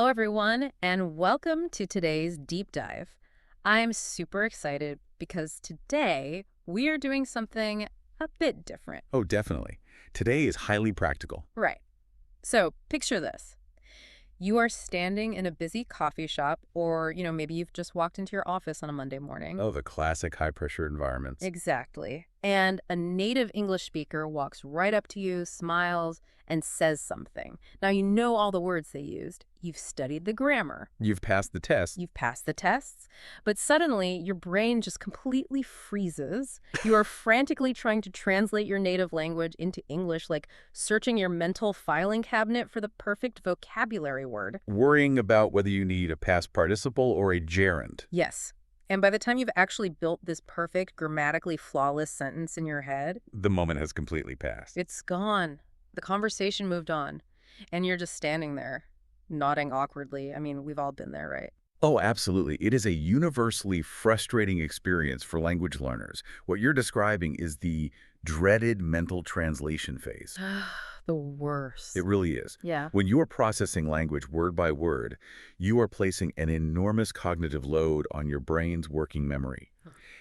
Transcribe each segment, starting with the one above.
Hello, everyone, and welcome to today's deep dive. I'm super excited because today we are doing something a bit different. Oh, definitely. Today is highly practical. Right. So, picture this. You are standing in a busy coffee shop, or, maybe you've just walked into your office on a Monday morning. Oh, the classic high-pressure environments. Exactly. And a native English speaker walks right up to you, smiles, and says something. Now, you know all the words they used. You've studied the grammar. You've passed the test. You've passed the tests, but suddenly your brain just completely freezes. You are frantically trying to translate your native language into English, like searching your mental filing cabinet for the perfect vocabulary word. Worrying about whether you need a past participle or a gerund. Yes. And by the time you've actually built this perfect, grammatically flawless sentence in your head, The moment has completely passed. it's gone. The conversation moved on, and you're just standing there, nodding awkwardly. I mean, we've all been there, right? Oh, absolutely. It is a universally frustrating experience for language learners. What you're describing is the dreaded mental translation phase. The worst. It really is. Yeah. When you are processing language word by word, you are placing an enormous cognitive load on your brain's working memory.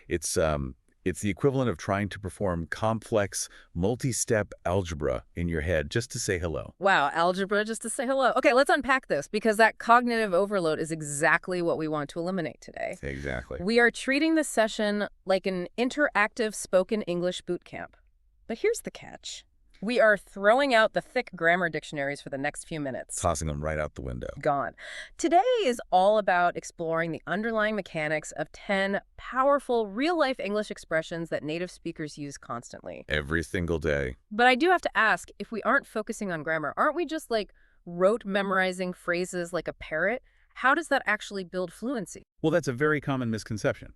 It's the equivalent of trying to perform complex, multi-step algebra in your head just to say hello. Wow, algebra just to say hello. Okay, let's unpack this because that cognitive overload is exactly what we want to eliminate today. Exactly. We are treating this session like an interactive spoken English boot camp. But here's the catch. We are throwing out the thick grammar dictionaries for the next few minutes. Tossing them right out the window. Gone. Today is all about exploring the underlying mechanics of 10 powerful real-life English expressions that native speakers use constantly. Every single day. But I do have to ask, if we aren't focusing on grammar, aren't we just like rote memorizing phrases like a parrot? How does that actually build fluency? Well, that's a very common misconception.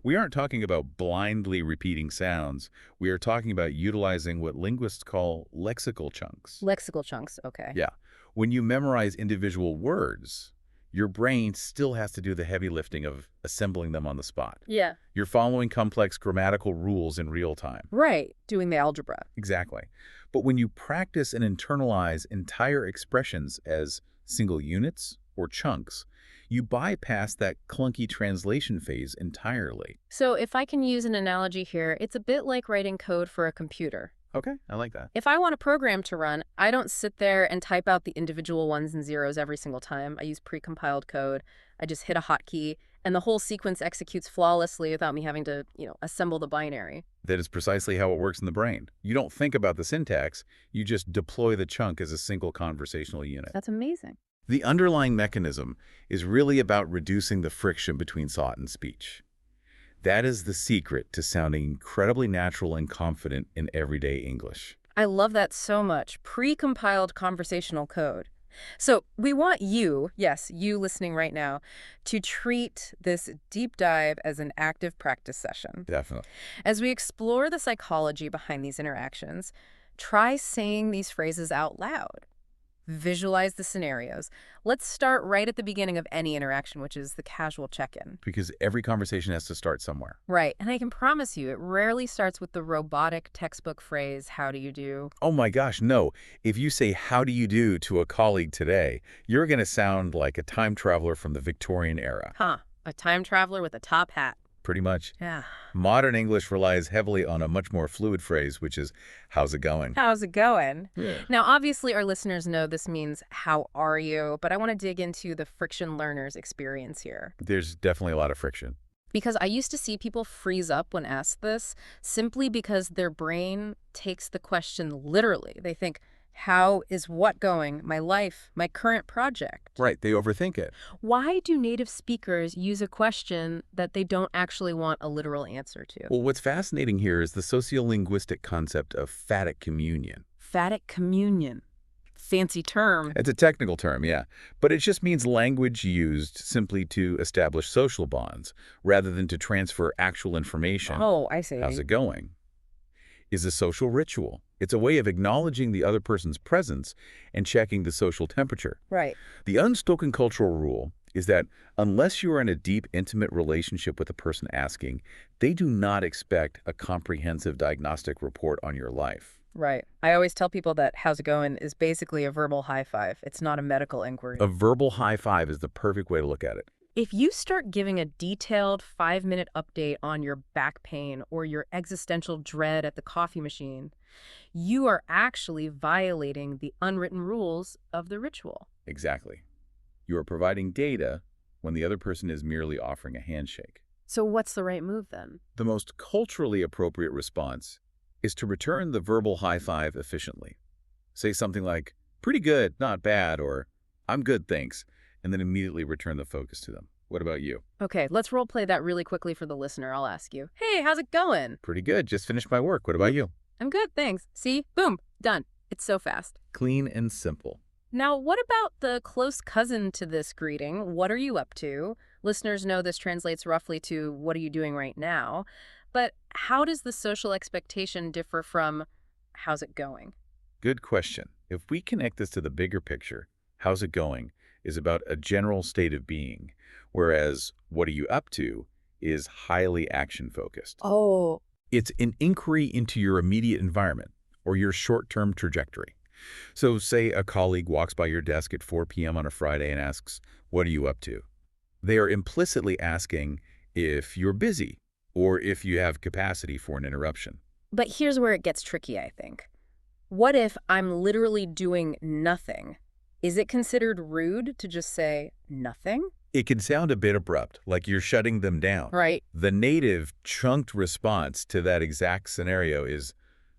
We aren't talking about blindly repeating sounds. We are talking about utilizing what linguists call lexical chunks. Lexical chunks, okay. Yeah. When you memorize individual words, your brain still has to do the heavy lifting of assembling them on the spot. Yeah. You're following complex grammatical rules in real time. Right, doing the algebra. Exactly. But when you practice and internalize entire expressions as single units or chunks, you bypass that clunky translation phase entirely. So if I can use an analogy here, it's a bit like writing code for a computer. Okay, I like that. If I want a program to run, I don't sit there and type out the individual ones and zeros every single time. I use precompiled code. I just hit a hotkey, and the whole sequence executes flawlessly without me having to, assemble the binary. That is precisely how it works in the brain. You don't think about the syntax, you just deploy the chunk as a single conversational unit. That's amazing. The underlying mechanism is really about reducing the friction between thought and speech. That is the secret to sounding incredibly natural and confident in everyday English. I love that so much. Pre-compiled conversational code. So we want you, yes, you listening right now, to treat this deep dive as an active practice session. Definitely. As we explore the psychology behind these interactions, try saying these phrases out loud. Visualize the scenarios. Let's start right at the beginning of any interaction, which is the casual check-in. Because every conversation has to start somewhere. Right, and I can promise you, it rarely starts with the robotic textbook phrase, how do you do? Oh my gosh, no. If you say, how do you do to a colleague today, you're going to sound like a time traveler from the Victorian era. Huh, a time traveler with a top hat. Pretty much. Yeah. Modern English relies heavily on a much more fluid phrase, which is, how's it going? How's it going? Yeah. Now, obviously, our listeners know this means, how are you? But I want to dig into the friction learner's experience here. There's definitely a lot of friction. Because I used to see people freeze up when asked this simply because their brain takes the question literally. They think, how is what going? My life, my current project. Right, they overthink it. Why do native speakers use a question that they don't actually want a literal answer to? Well, what's fascinating here is the sociolinguistic concept of phatic communion. Phatic communion. Fancy term. It's a technical term, yeah, but it just means language used simply to establish social bonds rather than to transfer actual information. Oh, I see. How's it going? Is a social ritual. It's a way of acknowledging the other person's presence and checking the social temperature. Right. The unspoken cultural rule is that unless you are in a deep, intimate relationship with the person asking, they do not expect a comprehensive diagnostic report on your life. Right. I always tell people that how's it going is basically a verbal high five. It's not a medical inquiry. A verbal high five is the perfect way to look at it. If you start giving a detailed 5-minute update on your back pain or your existential dread at the coffee machine, you are actually violating the unwritten rules of the ritual. Exactly. You are providing data when the other person is merely offering a handshake. So what's the right move then? The most culturally appropriate response is to return the verbal high five efficiently. Say something like, pretty good, not bad, or I'm good, thanks, and then immediately return the focus to them. What about you? Okay, let's role play that really quickly for the listener. I'll ask you, hey, how's it going? Pretty good, just finished my work. What about you? I'm good, thanks. See? Boom, done. It's so fast. Clean and simple. Now, what about the close cousin to this greeting? What are you up to? Listeners know this translates roughly to what are you doing right now? But how does the social expectation differ from how's it going? Good question. If we connect this to the bigger picture, how's it going is about a general state of being, whereas what are you up to is highly action-focused. Oh, It's an inquiry into your immediate environment or your short-term trajectory. So say a colleague walks by your desk at 4 p.m. on a Friday and asks, what are you up to? They are implicitly asking if you're busy or if you have capacity for an interruption. but here's where it gets tricky, I think. What if I'm literally doing nothing? Is it considered rude to just say nothing? It can sound a bit abrupt, like you're shutting them down. Right. The native, chunked response to that exact scenario is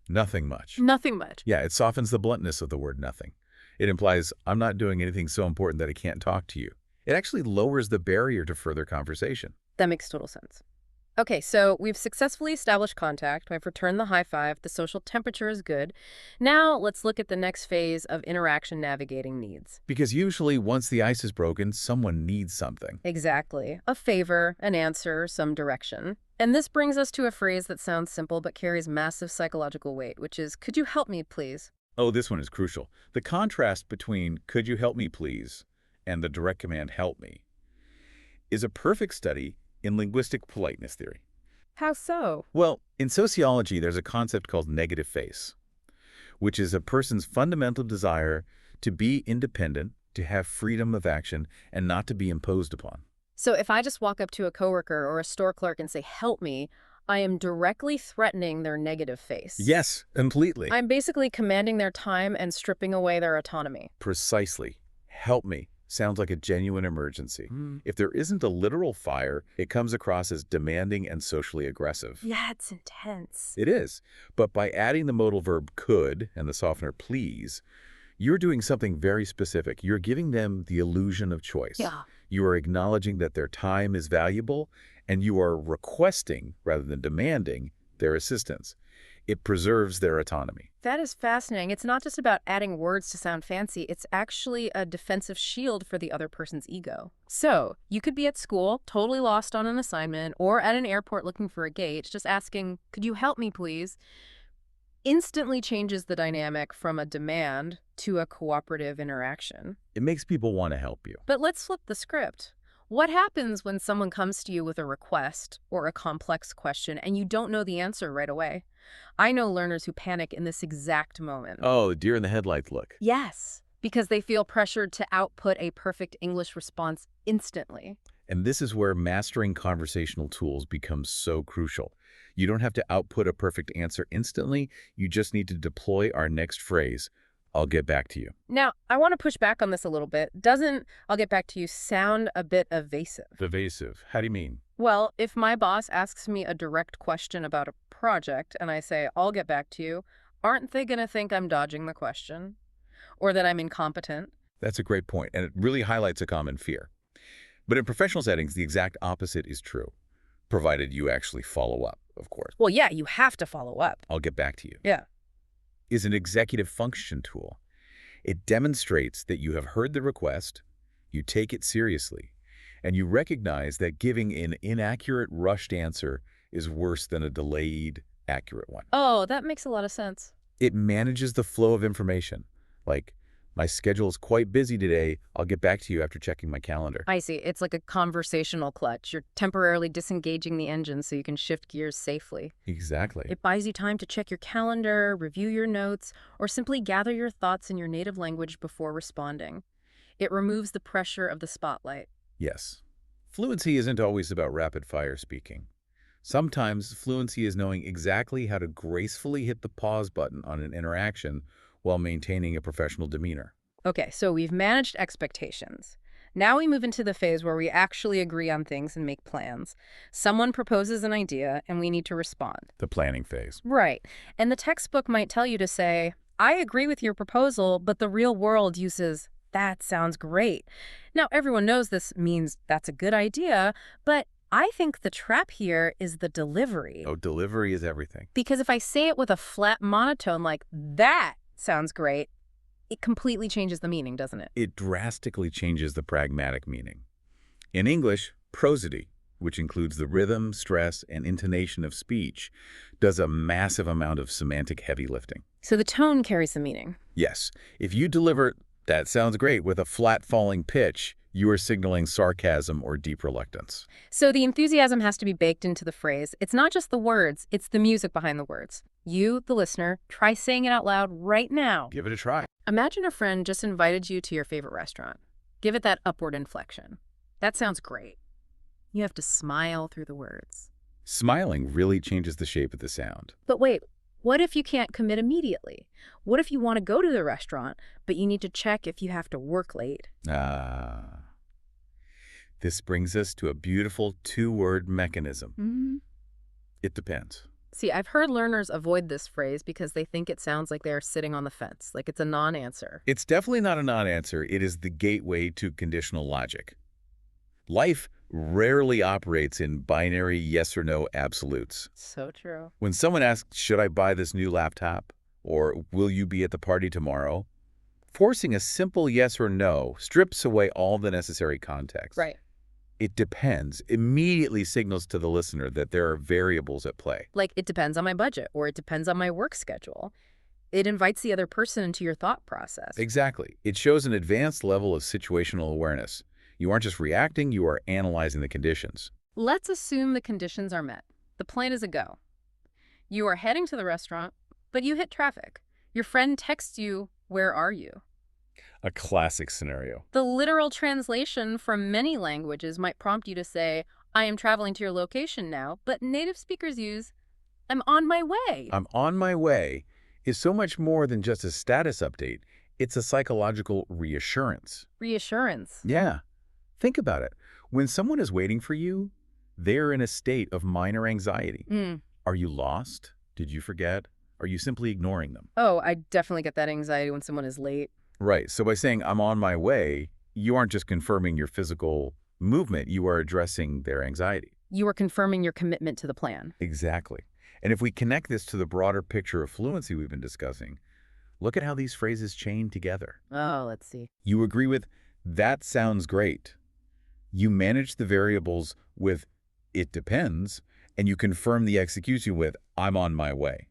nothing much. Nothing much. Yeah, it softens the bluntness of the word nothing. It implies, I'm not doing anything so important that I can't talk to you. It actually lowers the barrier to further conversation. That makes total sense. Okay, so we've successfully established contact. I've returned the high five. The social temperature is good. Now let's look at the next phase of interaction navigating needs. Because usually, once the ice is broken, someone needs something. Exactly. A favor, an answer, some direction. And this brings us to a phrase that sounds simple but carries massive psychological weight, which is, could you help me, please? Oh, this one is crucial. The contrast between, could you help me please, and the direct command, help me, is a perfect study in linguistic politeness theory. How so? Well, in sociology, there's a concept called negative face, which is a person's fundamental desire to be independent, to have freedom of action, and not to be imposed upon. So if I just walk up to a coworker or a store clerk and say, help me, I am directly threatening their negative face. Yes, completely. I'm basically commanding their time and stripping away their autonomy. Precisely. Help me sounds like a genuine emergency. If there isn't a literal fire, it comes across as demanding and socially aggressive. Yeah, it's intense. It is. But by adding the modal verb could and the softener please, you're doing something very specific. You're giving them the illusion of choice. Yeah. You are acknowledging that their time is valuable, and you are requesting, rather than demanding, their assistance. It preserves their autonomy. That is fascinating. It's not just about adding words to sound fancy. It's actually a defensive shield for the other person's ego. So you could be at school, totally lost on an assignment, or at an airport looking for a gate, just asking, could you help me, please? Instantly changes the dynamic from a demand to a cooperative interaction. It makes people want to help you. But let's flip the script. What happens when someone comes to you with a request or a complex question and you don't know the answer right away? I know learners who panic in this exact moment. Oh, deer in the headlights look. Yes, because they feel pressured to output a perfect English response instantly. And this is where mastering conversational tools becomes so crucial. You don't have to output a perfect answer instantly. You just need to deploy our next phrase, I'll get back to you. Now, I want to push back on this a little bit. Doesn't I'll get back to you sound a bit evasive? Evasive. How do you mean? Well, if my boss asks me a direct question about a project and I say, I'll get back to you, aren't they going to think I'm dodging the question? Or that I'm incompetent? That's a great point, and it really highlights a common fear. But in professional settings, the exact opposite is true, provided you actually follow up, of course. Well, yeah, you have to follow up. I'll get back to you. Yeah. Is an executive function tool. It demonstrates that you have heard the request, you take it seriously, and you recognize that giving an inaccurate, rushed answer is worse than a delayed, accurate one. Oh, that makes a lot of sense. It manages the flow of information, like My schedule is quite busy today. I'll get back to you after checking my calendar. I see. It's like a conversational clutch. You're temporarily disengaging the engine so you can shift gears safely. Exactly. It buys you time to check your calendar, review your notes, or simply gather your thoughts in your native language before responding. It removes the pressure of the spotlight. Yes. Fluency isn't always about rapid-fire speaking. Sometimes fluency is knowing exactly how to gracefully hit the pause button on an interaction while maintaining a professional demeanor. Okay, so we've managed expectations. Now we move into the phase where we actually agree on things and make plans. Someone proposes an idea, and we need to respond. The planning phase. Right. And the textbook might tell you to say, I agree with your proposal, but the real world uses, that sounds great. Now, everyone knows this means that's a good idea, but I think the trap here is the delivery. Oh, delivery is everything. Because if I say it with a flat monotone like, that sounds great, it completely changes the meaning, doesn't it? It drastically changes the pragmatic meaning. In English, prosody, which includes the rhythm, stress, and intonation of speech, does a massive amount of semantic heavy lifting. So the tone carries the meaning. Yes, if you deliver "that sounds great" with a flat falling pitch, you are signaling sarcasm or deep reluctance. So the enthusiasm has to be baked into the phrase. It's not just the words, it's the music behind the words. You, the listener, try saying it out loud right now. Give it a try. Imagine a friend just invited you to your favorite restaurant. Give it that upward inflection. That sounds great. You have to smile through the words. Smiling really changes the shape of the sound. But wait, what if you can't commit immediately? What if you want to go to the restaurant, but you need to check if you have to work late? This brings us to a beautiful two-word mechanism. Mm-hmm. It depends. See, I've heard learners avoid this phrase because they think it sounds like they are sitting on the fence, like it's a non-answer. It's definitely not a non-answer. It is the gateway to conditional logic. Life rarely operates in binary yes or no absolutes. So true. When someone asks, should I buy this new laptop? Or will you be at the party tomorrow? Forcing a simple yes or no strips away all the necessary context. Right. It depends immediately signals to the listener that there are variables at play. Like, it depends on my budget, or it depends on my work schedule. It invites the other person into your thought process. Exactly. It shows an advanced level of situational awareness. You aren't just reacting, you are analyzing the conditions. Let's assume the conditions are met. The plan is a go. You are heading to the restaurant, but you hit traffic. Your friend texts you, where are you? A classic scenario. The literal translation from many languages might prompt you to say, I am traveling to your location now, but native speakers use, I'm on my way. I'm on my way is so much more than just a status update. It's a psychological reassurance. Reassurance. Yeah. Think about it. When someone is waiting for you, they're in a state of minor anxiety. Are you lost? Did you forget? Are you simply ignoring them? Oh, I definitely get that anxiety when someone is late. Right. So by saying, I'm on my way, you aren't just confirming your physical movement. You are addressing their anxiety. You are confirming your commitment to the plan. Exactly. And if we connect this to the broader picture of fluency we've been discussing, look at how these phrases chain together. Oh, let's see. You agree with, that sounds great. You manage the variables with, it depends, and you confirm the execution with, I'm on my way.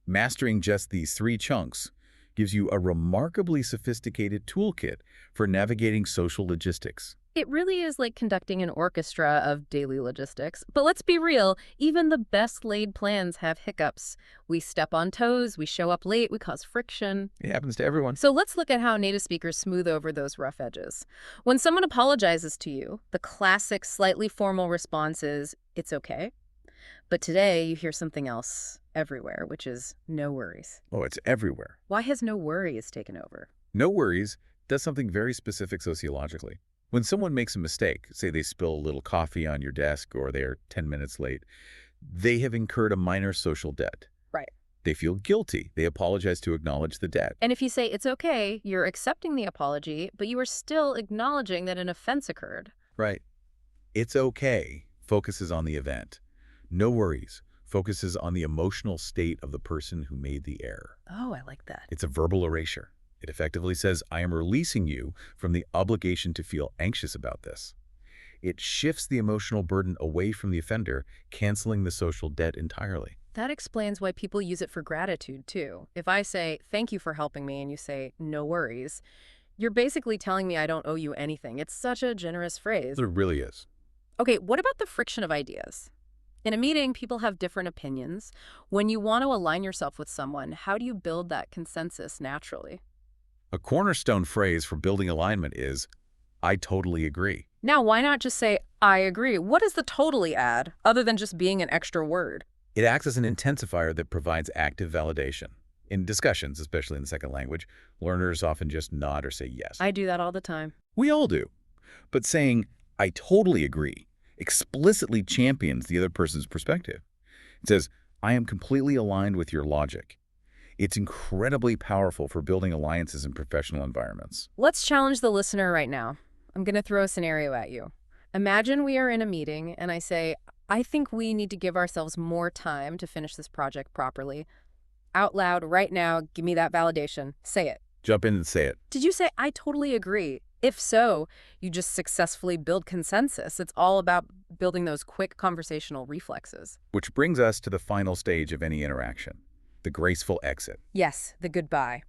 Mastering just these three chunks gives you a remarkably sophisticated toolkit for navigating social logistics. It really is like conducting an orchestra of daily logistics. But let's be real, even the best laid plans have hiccups. We step on toes, we show up late, we cause friction. It happens to everyone. So let's look at how native speakers smooth over those rough edges. When someone apologizes to you, the classic, slightly formal response is, it's okay. But today you hear something else everywhere, which is no worries. Oh, it's everywhere. Why has no worries taken over? No worries does something very specific sociologically. When someone makes a mistake, say they spill a little coffee on your desk or they're 10 minutes late, they have incurred a minor social debt. Right. They feel guilty. They apologize to acknowledge the debt. And if you say it's okay, you're accepting the apology, but you are still acknowledging that an offense occurred. Right. It's okay focuses on the event. No worries focuses on the emotional state of the person who made the error. Oh, I like that. It's a verbal erasure. It effectively says, I am releasing you from the obligation to feel anxious about this. It shifts the emotional burden away from the offender, canceling the social debt entirely. That explains why people use it for gratitude, too. If I say, thank you for helping me, and you say, no worries, you're basically telling me I don't owe you anything. It's such a generous phrase. There really is. Okay, what about the friction of ideas? In a meeting, people have different opinions. When you want to align yourself with someone, how do you build that consensus naturally? A cornerstone phrase for building alignment is, I totally agree. Now, why not just say, I agree? What does the totally add, other than just being an extra word? It acts as an intensifier that provides active validation. In discussions, especially in the second language, learners often just nod or say yes. I do that all the time. We all do. But saying, I totally agree, explicitly champions the other person's perspective. It says, I am completely aligned with your logic. It's incredibly powerful for building alliances in professional environments. Let's challenge the listener right now. I'm going to throw a scenario at you. Imagine we are in a meeting and I say, I think we need to give ourselves more time to finish this project properly. Out loud, right now, give me that validation. Say it. Jump in and say it. Did you say, I totally agree? If so, you just successfully build consensus. It's all about building those quick conversational reflexes. Which brings us to the final stage of any interaction, the graceful exit. Yes, the goodbye.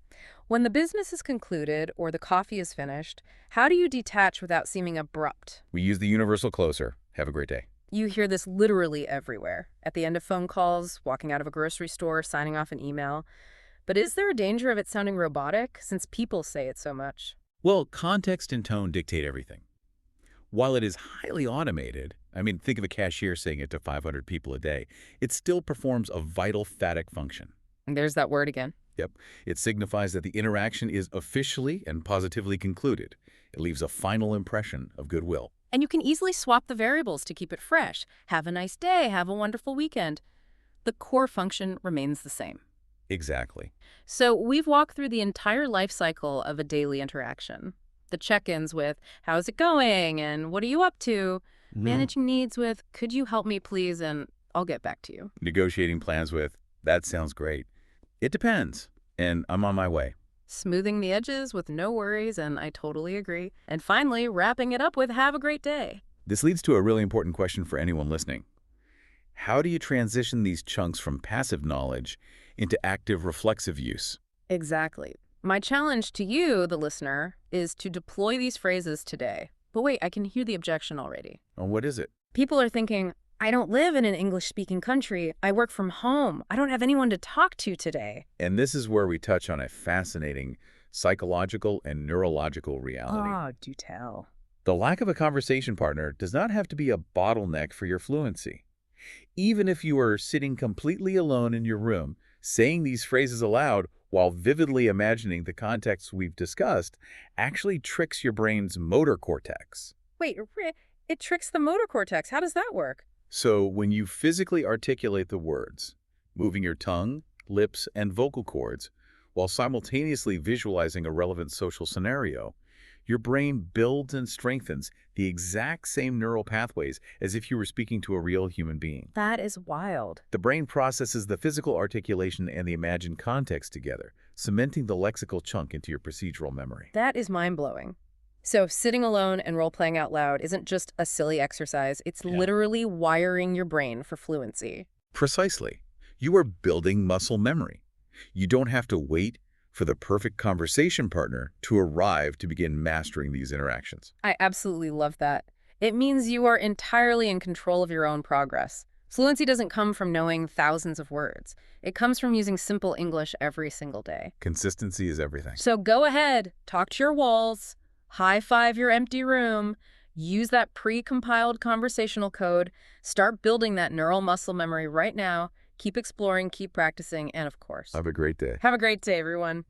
When the business is concluded or the coffee is finished, how do you detach without seeming abrupt? We use the universal closer. Have a great day. You hear this literally everywhere. At the end of phone calls, walking out of a grocery store, signing off an email. But is there a danger of it sounding robotic, since people say it so much? Well, context and tone dictate everything. While it is highly automated, think of a cashier saying it to 500 people a day, it still performs a vital phatic function. And there's that word again. Yep. It signifies that the interaction is officially and positively concluded. It leaves a final impression of goodwill. And you can easily swap the variables to keep it fresh. Have a nice day. Have a wonderful weekend. The core function remains the same. Exactly. So we've walked through the entire life cycle of a daily interaction. The check-ins with, how's it going? And what are you up to? Managing needs with, could you help me please? And I'll get back to you. Negotiating plans with, that sounds great. It depends. And I'm on my way. Smoothing the edges with no worries, and I totally agree. And finally, wrapping it up with, have a great day. This leads to a really important question for anyone listening. How do you transition these chunks from passive knowledge into active reflexive use? Exactly. My challenge to you, the listener, is to deploy these phrases today. But wait, I can hear the objection already. Oh, what is it? People are thinking, I don't live in an English-speaking country. I work from home. I don't have anyone to talk to today. And this is where we touch on a fascinating psychological and neurological reality. Ah, do tell. The lack of a conversation partner does not have to be a bottleneck for your fluency. Even if you are sitting completely alone in your room, saying these phrases aloud while vividly imagining the contexts we've discussed actually tricks your brain's motor cortex. Wait, it tricks the motor cortex. How does that work? So when you physically articulate the words, moving your tongue, lips, and vocal cords, while simultaneously visualizing a relevant social scenario, your brain builds and strengthens the exact same neural pathways as if you were speaking to a real human being. That is wild. The brain processes the physical articulation and the imagined context together, cementing the lexical chunk into your procedural memory. That is mind-blowing. So sitting alone and role-playing out loud isn't just a silly exercise. It's literally wiring your brain for fluency. Precisely. You are building muscle memory. You don't have to wait for the perfect conversation partner to arrive to begin mastering these interactions. I absolutely love that. It means you are entirely in control of your own progress. Fluency doesn't come from knowing thousands of words. It comes from using simple English every single day. Consistency is everything. So go ahead, talk to your walls, high-five your empty room, use that pre-compiled conversational code, start building that neural muscle memory right now. Keep exploring, keep practicing, and of course, Have a great day. have a great day, everyone.